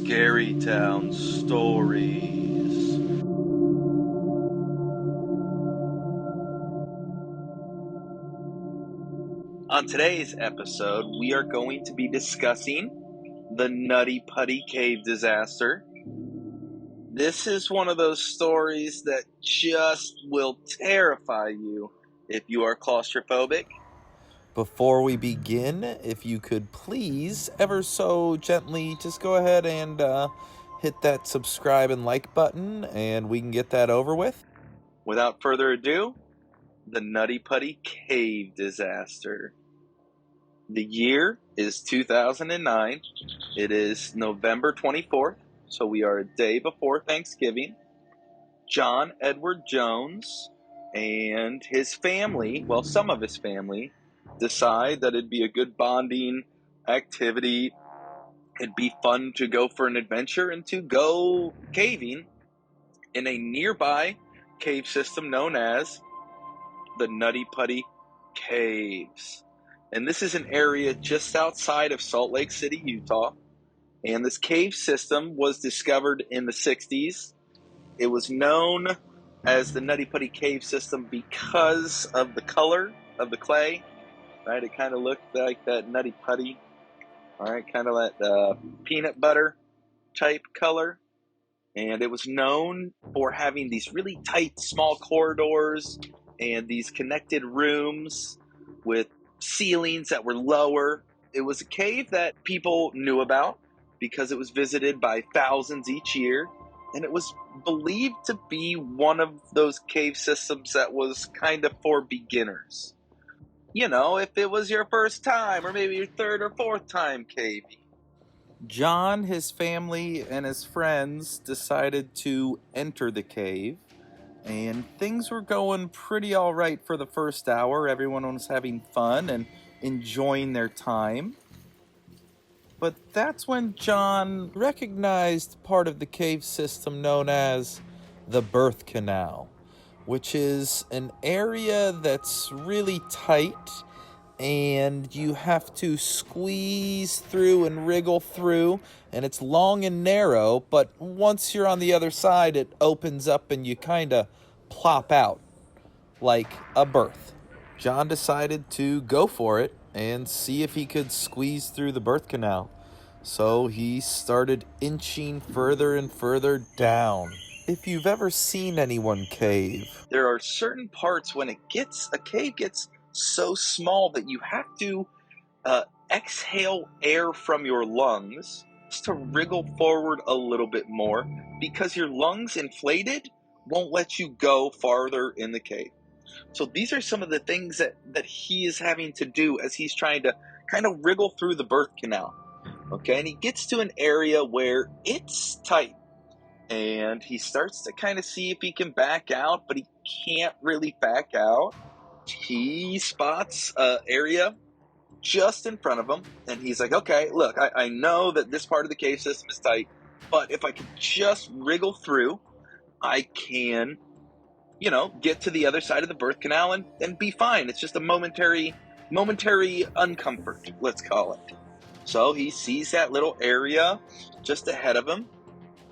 Scary Town Stories. On today's episode, we are going to be discussing the Nutty Putty cave disaster. This is one of those stories that just will terrify you if you are claustrophobic. Before we begin, if you could please, ever so gently, just go ahead and hit that subscribe and like button, and we can get that over with. Without further ado, the Nutty Putty cave disaster. The year is 2009. It is November 24th, so we are a day before Thanksgiving. John Edward Jones and his family, well, some of his family, decide that it'd be a good bonding activity. It'd be fun to go for an adventure and to go caving in a nearby cave system known as the Nutty Putty Caves. And this is an area just outside of Salt Lake City, Utah. And this cave system was discovered in the 60s. It was known as the Nutty Putty Cave System because of the color of the clay. Right, it kind of looked like that Nutty Putty. All right, kind of that peanut butter type color. And it was known for having these really tight, small corridors and these connected rooms with ceilings that were lower. It was a cave that people knew about because it was visited by thousands each year. And it was believed to be one of those cave systems that was kind of for beginners. You know, if it was your first time or maybe your third or fourth time caving. John, his family, and his friends decided to enter the cave, and things were going pretty all right for the first hour. Everyone was having fun and enjoying their time. But that's when John recognized part of the cave system known as the birth canal, which is an area that's really tight and you have to squeeze through and wriggle through, and it's long and narrow, but once you're on the other side, it opens up and you kind of plop out like a birth. John decided to go for it and see if he could squeeze through the birth canal. So he started inching further and further down. If you've ever seen anyone cave, there are certain parts when a cave gets so small that you have to exhale air from your lungs just to wriggle forward a little bit more, because your lungs inflated won't let you go farther in the cave. So these are some of the things that he is having to do as he's trying to kind of wriggle through the birth canal. Okay, and he gets to an area where it's tight. And he starts to kind of see if he can back out, but he can't really back out. He spots an area just in front of him, and he's like, okay, look, I know that this part of the cave system is tight, but if I can just wriggle through, I can, get to the other side of the birth canal and be fine. It's just a momentary uncomfort, let's call it. So he sees that little area just ahead of him,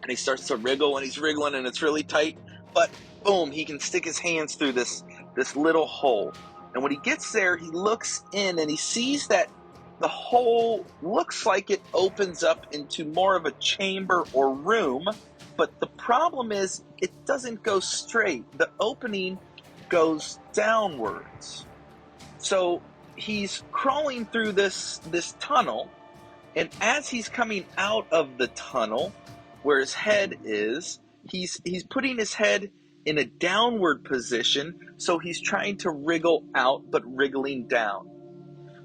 and he starts to wriggle, and he's wriggling, and it's really tight, but boom, he can stick his hands through this little hole. And when he gets there, he looks in, and he sees that the hole looks like it opens up into more of a chamber or room, but the problem is it doesn't go straight. The opening goes downwards. So he's crawling through this tunnel, and as he's coming out of the tunnel, where his head is, he's putting his head in a downward position, so he's trying to wriggle out, but wriggling down.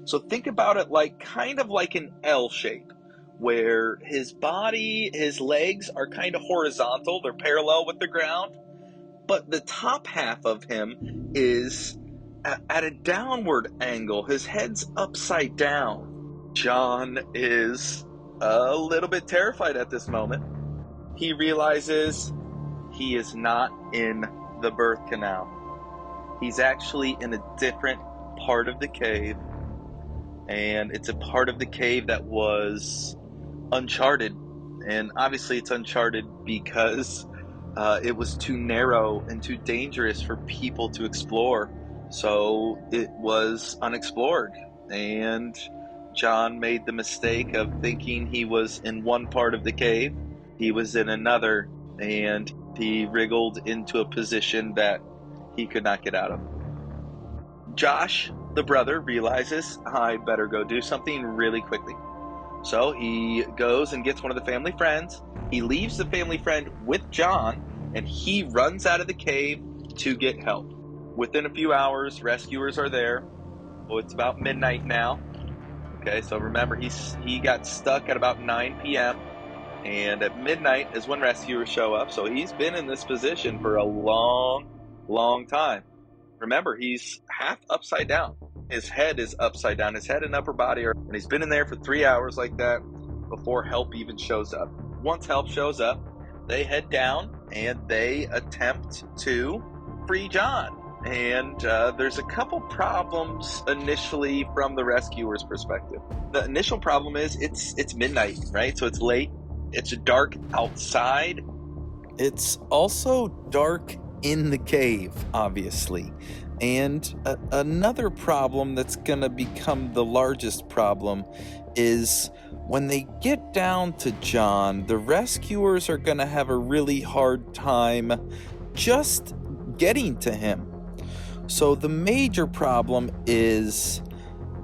So think about it kind of like an L shape, where his body, his legs are kind of horizontal, they're parallel with the ground, but the top half of him is at a downward angle. His head's upside down. John is a little bit terrified at this moment. He realizes he is not in the birth canal. He's actually in a different part of the cave, and it's a part of the cave that was uncharted And obviously it's uncharted because it was too narrow and too dangerous for people to explore. So it was unexplored. And John made the mistake of thinking he was in one part of the cave. He was in another, and he wriggled into a position that he could not get out of. Josh, the brother, realizes, I better go do something really quickly. So he goes and gets one of the family friends. He leaves the family friend with John, and he runs out of the cave to get help. Within a few hours, rescuers are there. Oh, it's about midnight now. Okay, so remember, he got stuck at about 9 p.m. And at midnight is when rescuers show up. So he's been in this position for a long time. Remember, he's half upside down. His head is upside down. His head and upper body are, and he's been in there for 3 hours like that before help even shows up. Once help shows up, they head down and they attempt to free John. And there's a couple problems initially from the rescuer's perspective. The initial problem is it's midnight, right? So it's late. It's dark outside. It's also dark in the cave, obviously. And another problem that's going to become the largest problem is when they get down to John, the rescuers are going to have a really hard time just getting to him. So the major problem is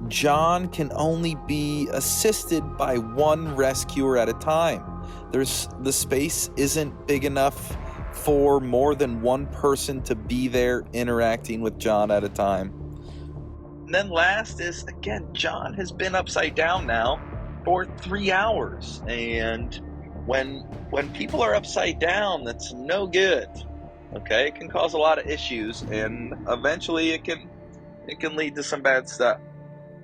John can only be assisted by one rescuer at a time. The space isn't big enough for more than one person to be there interacting with John at a time. And then last is, again, John has been upside down now for 3 hours. And when people are upside down, that's no good. Okay, it can cause a lot of issues, and eventually it can lead to some bad stuff.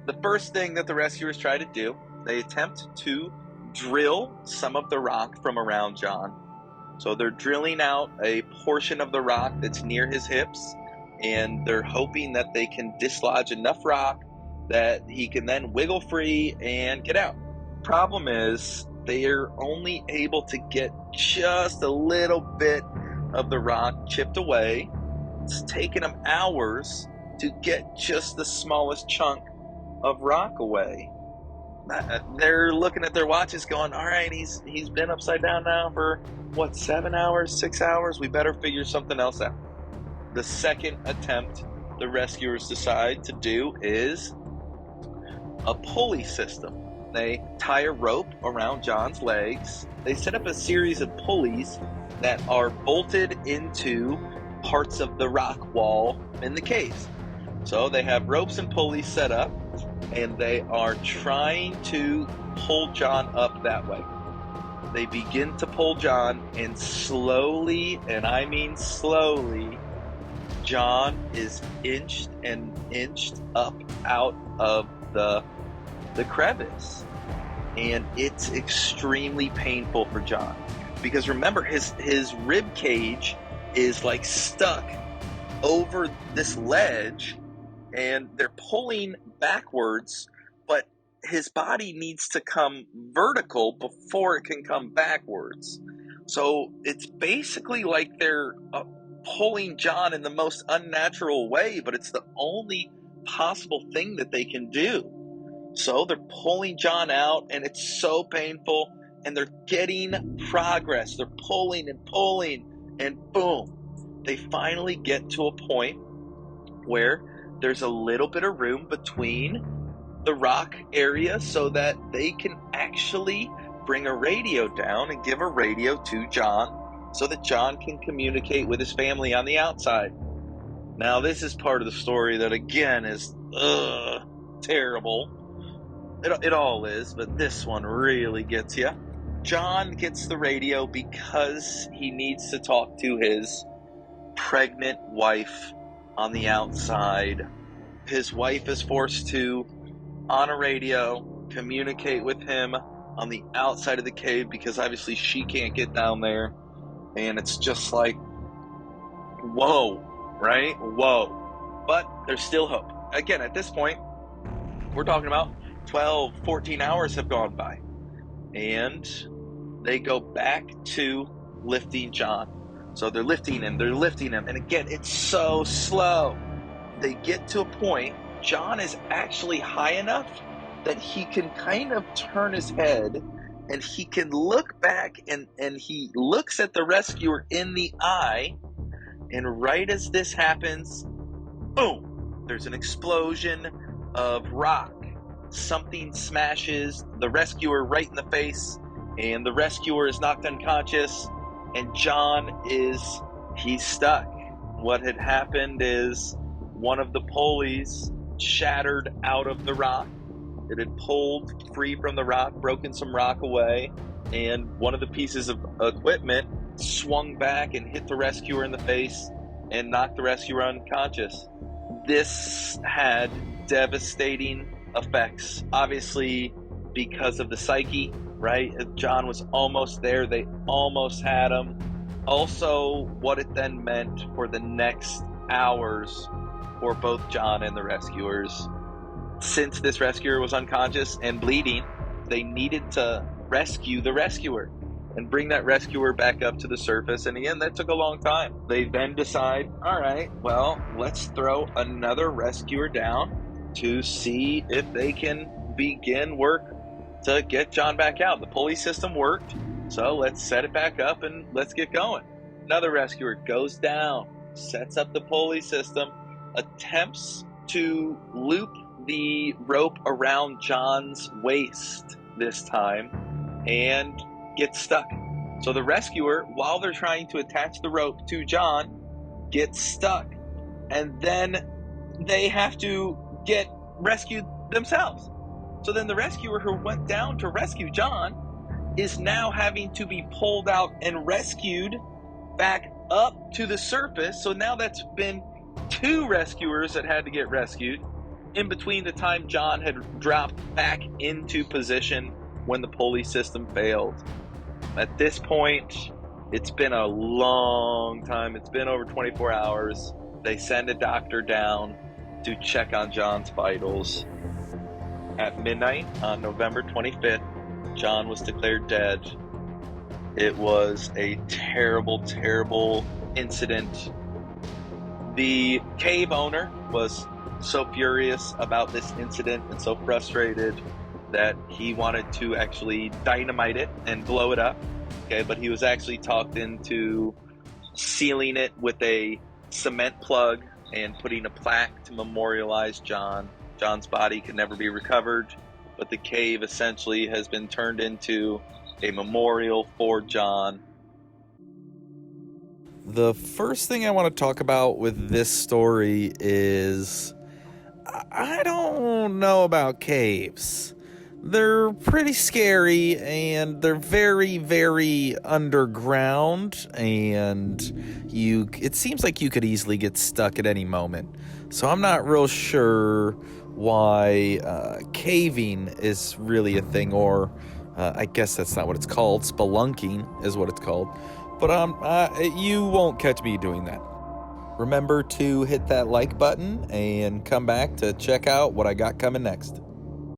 The first thing that the rescuers try to do, they attempt to drill some of the rock from around John. So they're drilling out a portion of the rock that's near his hips, and they're hoping that they can dislodge enough rock that he can then wiggle free and get out. Problem is, they're only able to get just a little bit of the rock chipped away. It's taken them hours to get just the smallest chunk of rock away. They're looking at their watches going, all right, he's been upside down now for 7 hours, 6 hours? We better figure something else out. The second attempt the rescuers decide to do is a pulley system. They tie a rope around John's legs. They set up a series of pulleys that are bolted into parts of the rock wall in the cave. So they have ropes and pulleys set up, and they are trying to pull John up that way. They begin to pull John, and slowly, and I mean slowly, John is inched and inched up out of the crevice. And it's extremely painful for John. Because remember, his rib cage is like stuck over this ledge, and they're pulling backwards, but his body needs to come vertical before it can come backwards. So it's basically like they're pulling John in the most unnatural way, but it's the only possible thing that they can do. So they're pulling John out, and it's so painful, and they're getting progress. They're pulling, and boom, they finally get to a point where there's a little bit of room between the rock area so that they can actually bring a radio down and give a radio to John so that John can communicate with his family on the outside. Now, this is part of the story that, again, is terrible. It all is, but this one really gets you. John gets the radio because he needs to talk to his pregnant wife on the outside. His wife is forced to, on a radio, communicate with him on the outside of the cave because obviously she can't get down there. And it's just like, whoa, right? Whoa. But there's still hope. Again, at this point, we're talking about 12, 14 hours have gone by. And they go back to lifting John. So they're lifting him, and again, it's so slow. They get to a point, John is actually high enough that he can kind of turn his head and he can look back, and he looks at the rescuer in the eye, and right as this happens, boom, there's an explosion of rock. Something smashes the rescuer right in the face, and the rescuer is knocked unconscious, and he's stuck. What had happened is one of the pulleys shattered out of the rock. It had pulled free from the rock, broken some rock away, and one of the pieces of equipment swung back and hit the rescuer in the face and knocked the rescuer unconscious. This had devastating effects, obviously, because of the psyche, right? John was almost there. They almost had him. Also, what it then meant for the next hours for both John and the rescuers. Since this rescuer was unconscious and bleeding, they needed to rescue the rescuer and bring that rescuer back up to the surface. And again, that took a long time. They then decide, all right, well, let's throw another rescuer down to see if they can begin work to get John back out. The pulley system worked, so let's set it back up and let's get going. Another rescuer goes down, sets up the pulley system, attempts to loop the rope around John's waist this time, and gets stuck. So the rescuer, while they're trying to attach the rope to John, gets stuck, and then they have to get rescued themselves. So then the rescuer who went down to rescue John is now having to be pulled out and rescued back up to the surface. So now that's been two rescuers that had to get rescued in between the time John had dropped back into position when the pulley system failed. At this point, it's been a long time. It's been over 24 hours. They send a doctor down to check on John's vitals. At midnight on November 25th, John was declared dead. It was a terrible, terrible incident. The cave owner was so furious about this incident and so frustrated that he wanted to actually dynamite it and blow it up. Okay, but he was actually talked into sealing it with a cement plug and putting a plaque to memorialize John. John's body could never be recovered, but the cave essentially has been turned into a memorial for John. The first thing I want to talk about with this story is I don't know about caves. They're pretty scary, and they're very, very underground, and it seems like you could easily get stuck at any moment. So I'm not real sure why caving is really a thing, or I guess that's not what it's called. Spelunking is what it's called. But you won't catch me doing that. Remember to hit that like button and come back to check out what I got coming next.